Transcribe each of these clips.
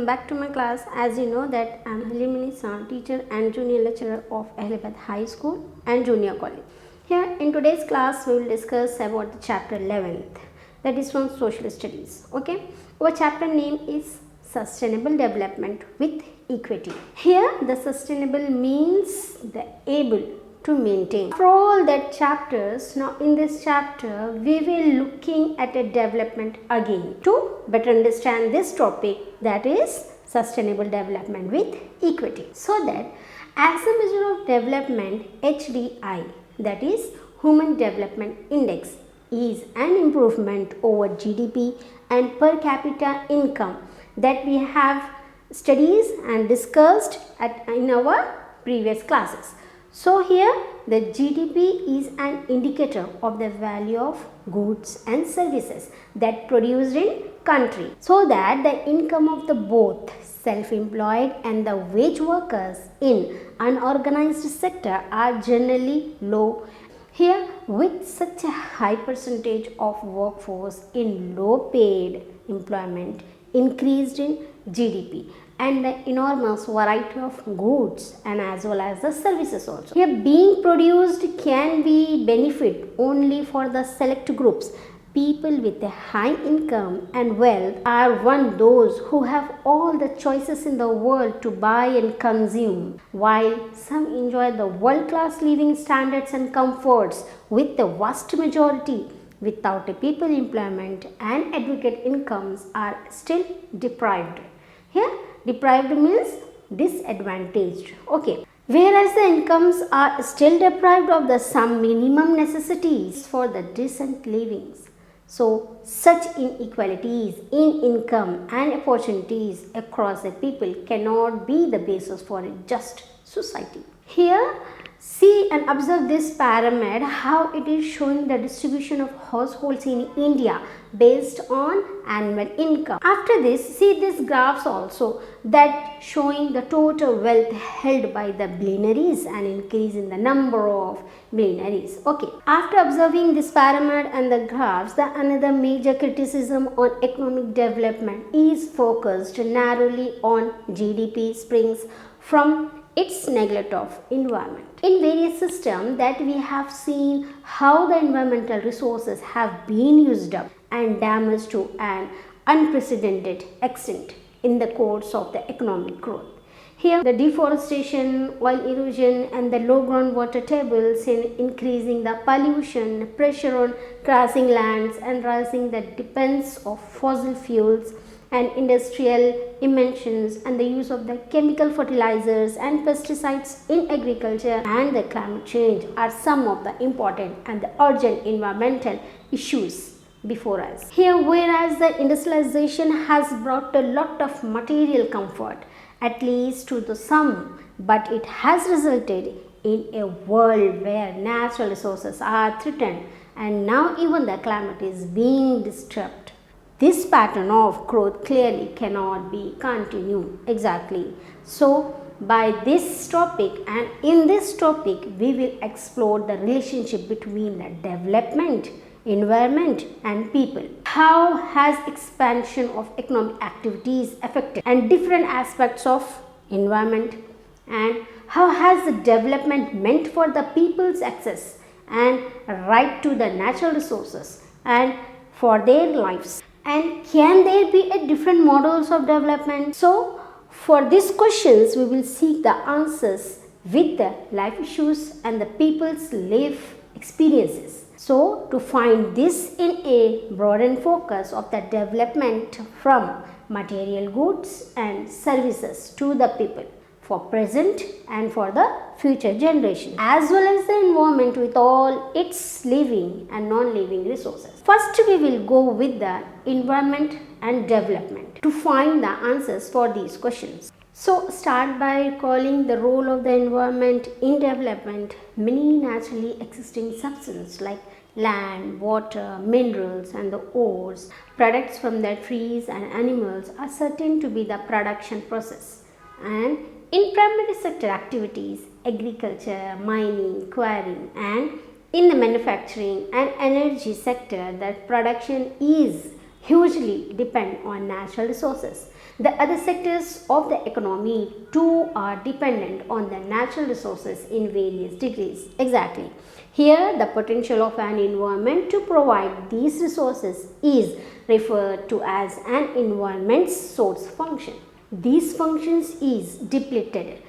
back to my class. As you know that I am Halimini San, teacher and junior lecturer of Ahliabad High School and Junior College. Here in today's class we will discuss about the chapter 11th, that is from Social Studies. Okay, our chapter name is Sustainable Development with Equity. Here the sustainable means the able to maintain. For all that chapters, now in this chapter we will looking at a development again to better understand this topic, that is sustainable development with equity. So that as a measure of development, HDI, that is Human Development Index, is an improvement over GDP and per capita income that we have studies and discussed in our previous classes. So here the GDP is an indicator of the value of goods and services that produced in country, so that the income of the both self-employed and the wage workers in unorganized sector are generally low. Here, with such a high percentage of workforce in low paid employment, increased in GDP and the enormous variety of goods and as well as the services also. Here being produced can be benefit only for the select groups. People with a high income and wealth are one those who have all the choices in the world to buy and consume, while some enjoy the world-class living standards and comforts, with the vast majority without a people employment and adequate incomes are still deprived. Here deprived means disadvantaged. Okay. Whereas the incomes are still deprived of the some minimum necessities for the decent livings. So such inequalities in income and opportunities across the people cannot be the basis for a just society. Here see and observe this pyramid, how it is showing the distribution of households in India based on annual income. After this, see these graphs also that showing the total wealth held by the billionaires and increase in the number of billionaires. Okay, after observing this pyramid and the graphs, the another major criticism on economic development is focused narrowly on GDP springs from its neglect of environment. In various systems that we have seen how the environmental resources have been used up and damaged to an unprecedented extent in the course of the economic growth. Here the deforestation, oil erosion and the low groundwater tables in increasing the pollution, pressure on grazing lands and rising the dependence of fossil fuels and industrial emissions and the use of the chemical fertilizers and pesticides in agriculture and the climate change are some of the important and the urgent environmental issues before us. Here, whereas the industrialization has brought a lot of material comfort, at least to the some, but it has resulted in a world where natural resources are threatened and now even the climate is being disturbed. This pattern of growth clearly cannot be continued. Exactly. So, by this topic and in this topic, we will explore the relationship between the development, environment and people. How has expansion of economic activities affected and different aspects of environment, and how has the development meant for the people's access and right to the natural resources and for their lives. And can there be a different models of development? So, for these questions, we will seek the answers with the life issues and the people's life experiences. So, to find this in a broadened focus of the development from material goods and services to the people for present and for the future generation, as well as the environment with all its living and non-living resources. First, we will go with the environment and development to find the answers for these questions. So, start by recalling the role of the environment in development. Many naturally existing substances like land, water, minerals and the ores, products from the trees and animals are certain to be the production process. And in primary sector activities, agriculture, mining, quarrying and in the manufacturing and energy sector, that production is hugely depend on natural resources. The other sectors of the economy too are dependent on the natural resources in various degrees. Exactly. Here, the potential of an environment to provide these resources is referred to as an environment source function. These functions is depleted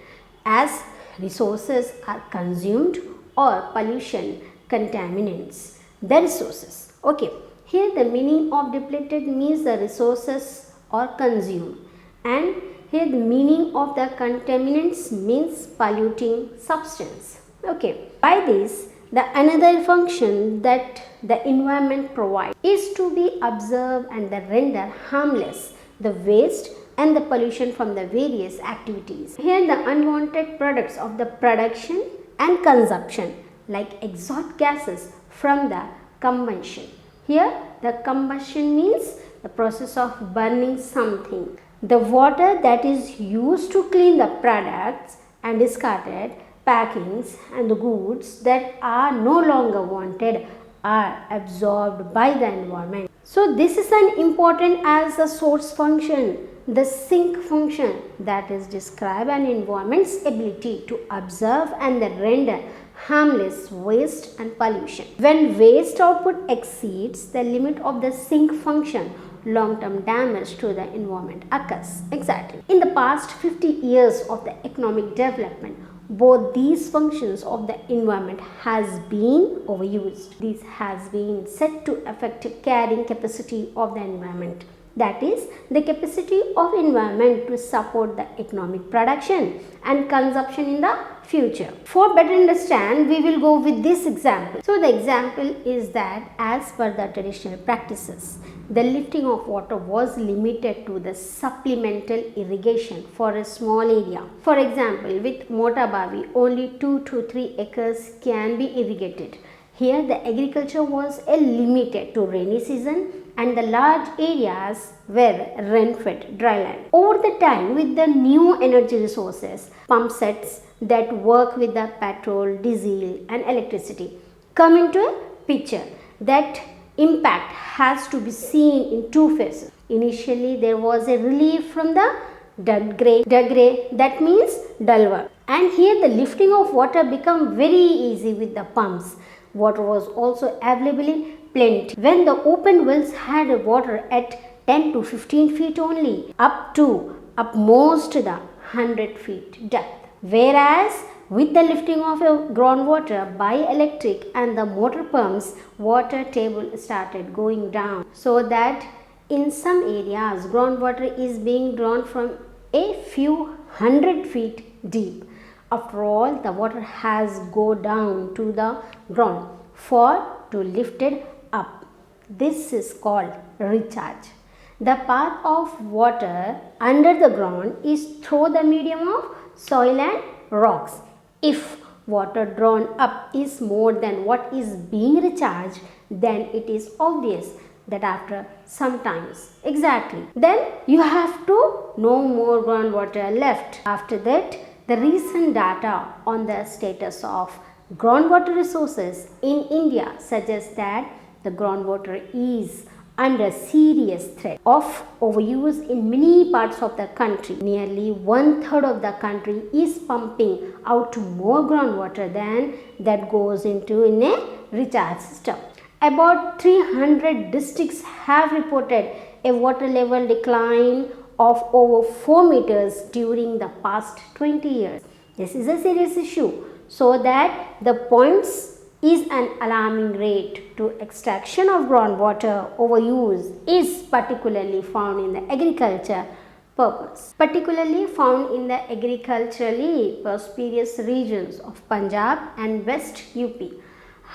as resources are consumed or pollution contaminates the resources. Okay, here the meaning of depleted means the resources are consumed, and here the meaning of the contaminants means polluting substance. Okay, by this the another function that the environment provides is to be observed and the render harmless the waste and the pollution from the various activities. Here the unwanted products of the production and consumption like exhaust gases from the combustion. Here the combustion means the process of burning something. The water that is used to clean the products and discarded packings and the goods that are no longer wanted are absorbed by the environment. So this is an important as a source function. The sink function that is describe an environment's ability to observe and render harmless waste and pollution. When waste output exceeds the limit of the sink function, long-term damage to the environment occurs. Exactly. In the past 50 years of the economic development, both these functions of the environment has been overused. This has been said to affect carrying capacity of the environment. That is, the capacity of environment to support the economic production and consumption in the future. For better understand, we will go with this example. So the example is that as per the traditional practices, the lifting of water was limited to the supplemental irrigation for a small area. For example, with Motabavi, only 2 to 3 acres can be irrigated. Here the agriculture was limited to rainy season and the large areas were rain-fed dry land. Over the time, with the new energy resources, pump sets that work with the petrol, diesel and electricity come into a picture. That impact has to be seen in two phases. Initially, there was a relief from the dull grey, that means dull work. And here the lifting of water became very easy with the pumps. Water was also available in plenty. When the open wells had water at 10 to 15 feet only, up most the 100 feet depth. Whereas with the lifting of groundwater by electric and the motor pumps, water table started going down, so that in some areas groundwater is being drawn from a few 100 feet deep. After all, the water has go down to the ground for to lift it up. This is called recharge. The path of water under the ground is through the medium of soil and rocks. If water drawn up is more than what is being recharged, then it is obvious that after some times, then you have to no more groundwater left. After that, the recent data on the status of groundwater resources in India suggests that the groundwater is under serious threat of overuse in many parts of the country. Nearly 1/3 of the country is pumping out more groundwater than that goes into in a recharge system. About 300 districts have reported a water level decline of over 4 meters during the past 20 years. This is a serious issue, so that the points is an alarming rate to extraction of groundwater overuse is particularly found in the agriculture purpose, particularly found in the agriculturally prosperous regions of Punjab and West UP.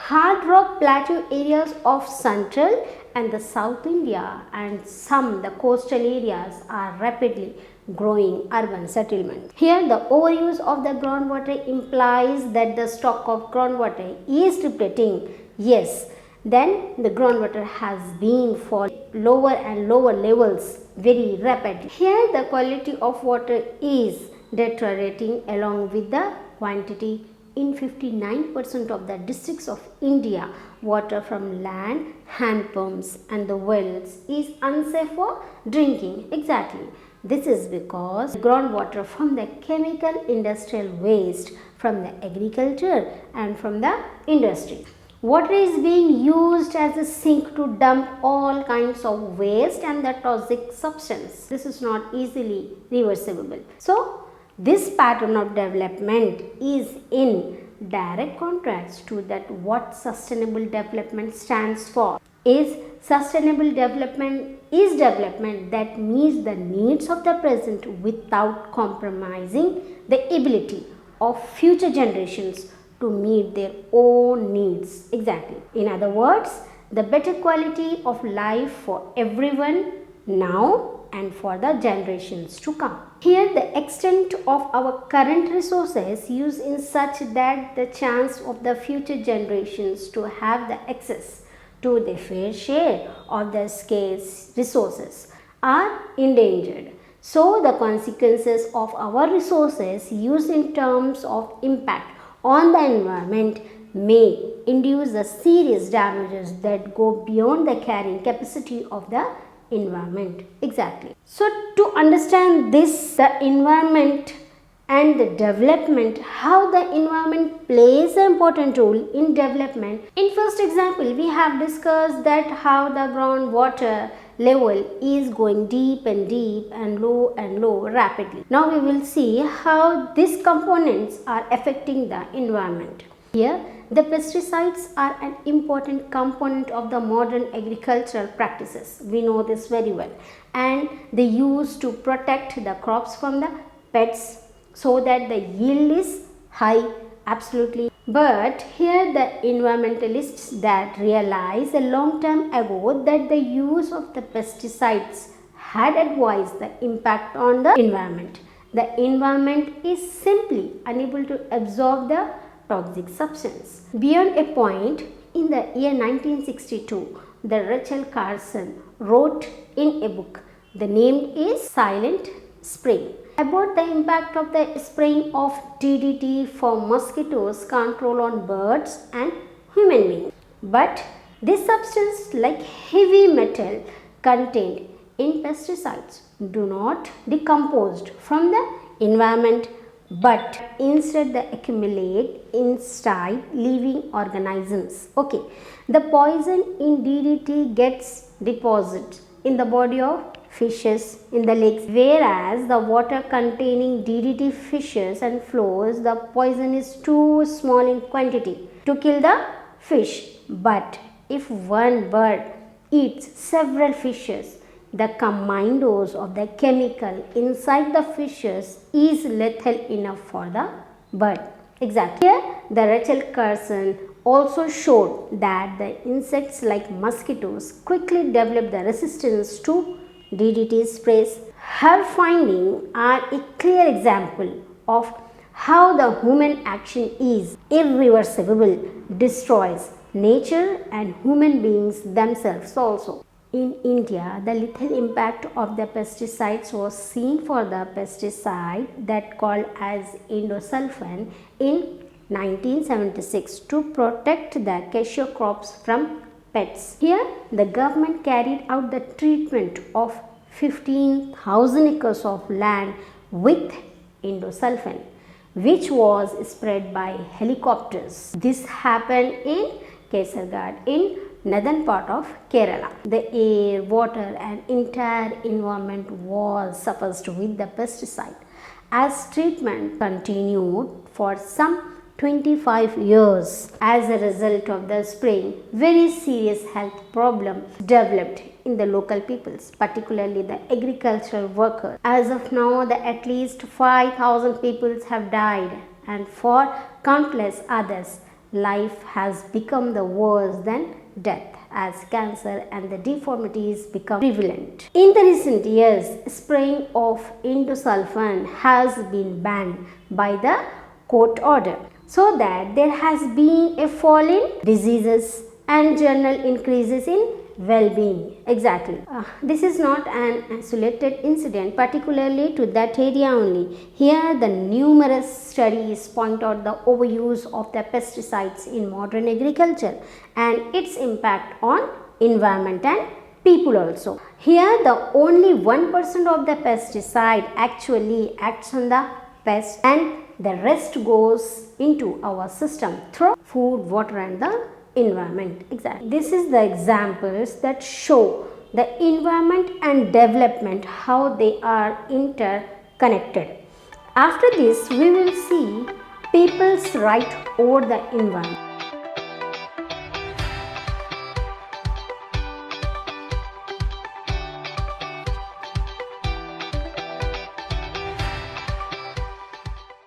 Hard rock plateau areas of central and the South India and some the coastal areas are rapidly growing urban settlements. Here the overuse of the groundwater implies that the stock of groundwater is depleting. Yes, then the groundwater has been for lower and lower levels very rapidly. Here the quality of water is deteriorating along with the quantity in 59% of the districts of India, water from land, hand pumps and the wells is unsafe for drinking. Exactly. This is because groundwater from the chemical industrial waste from the agriculture and from the industry. Water is being used as a sink to dump all kinds of waste and the toxic substance. This is not easily reversible. So, this pattern of development is in direct contrast to that what sustainable development stands for. Is sustainable development is development that meets the needs of the present without compromising the ability of future generations to meet their own needs. Exactly. In other words, the better quality of life for everyone now and for the generations to come. Here the extent of our current resources used in such that the chance of the future generations to have the access to the fair share of the scarce resources are endangered. So the consequences of our resources used in terms of impact on the environment may induce the serious damages that go beyond the carrying capacity of the environment. Exactly. So to understand this, the environment and the development, how the environment plays an important role in development. In first example, we have discussed that how the groundwater level is going deep and low rapidly. Now we will see how these components are affecting the environment. Here, the pesticides are an important component of the modern agricultural practices. We know this very well. And they used to protect the crops from the pests so that the yield is high, absolutely. But here the environmentalists that realized a long time ago that the use of the pesticides had advised the impact on the environment. The environment is simply unable to absorb the toxic substance. Beyond a point, in the year 1962, the Rachel Carson wrote in a book. The name is Silent Spring, about the impact of the spraying of DDT for mosquitoes control on birds and human beings. But this substance, like heavy metal contained in pesticides, do not decompose from the environment, but instead they accumulate inside living organisms. Okay, the poison in DDT gets deposited in the body of fishes in the lakes, whereas the water containing DDT fishes and flows, the poison is too small in quantity to kill the fish. But if one bird eats several fishes, the combined dose of the chemical inside the fishes is lethal enough for the bird. Exactly. Here, the Rachel Carson also showed that the insects like mosquitoes quickly develop the resistance to DDT sprays. Her findings are a clear example of how the human action is irreversible, destroys nature and human beings themselves also. In India, the lethal impact of the pesticides was seen for the pesticide that called as endosulfan in 1976 to protect the cashew crops from pests. Here, the government carried out the treatment of 15,000 acres of land with endosulfan, which was spread by helicopters. This happened in Kasaragod in northern part of Kerala. The air, water and entire environment was suffused with the pesticide. As treatment continued for some 25 years, as a result of the spraying, very serious health problems developed in the local peoples, particularly the agricultural workers. As of now, at least 5,000 people have died, and for countless others, life has become the worse than death, as cancer and the deformities become prevalent. In the recent years, spraying of endosulfan has been banned by the court order, so that there has been a fall in diseases and general increases in well-being. Exactly. This is not an isolated incident particularly to that area only. Here the numerous studies point out the overuse of the pesticides in modern agriculture and its impact on environment and people also. Here the only 1% of the pesticide actually acts on the pest and the rest goes into our system through food, water and the environment. Exactly. This is the examples that show the environment and development, how they are interconnected. After this we will see people's right over the environment.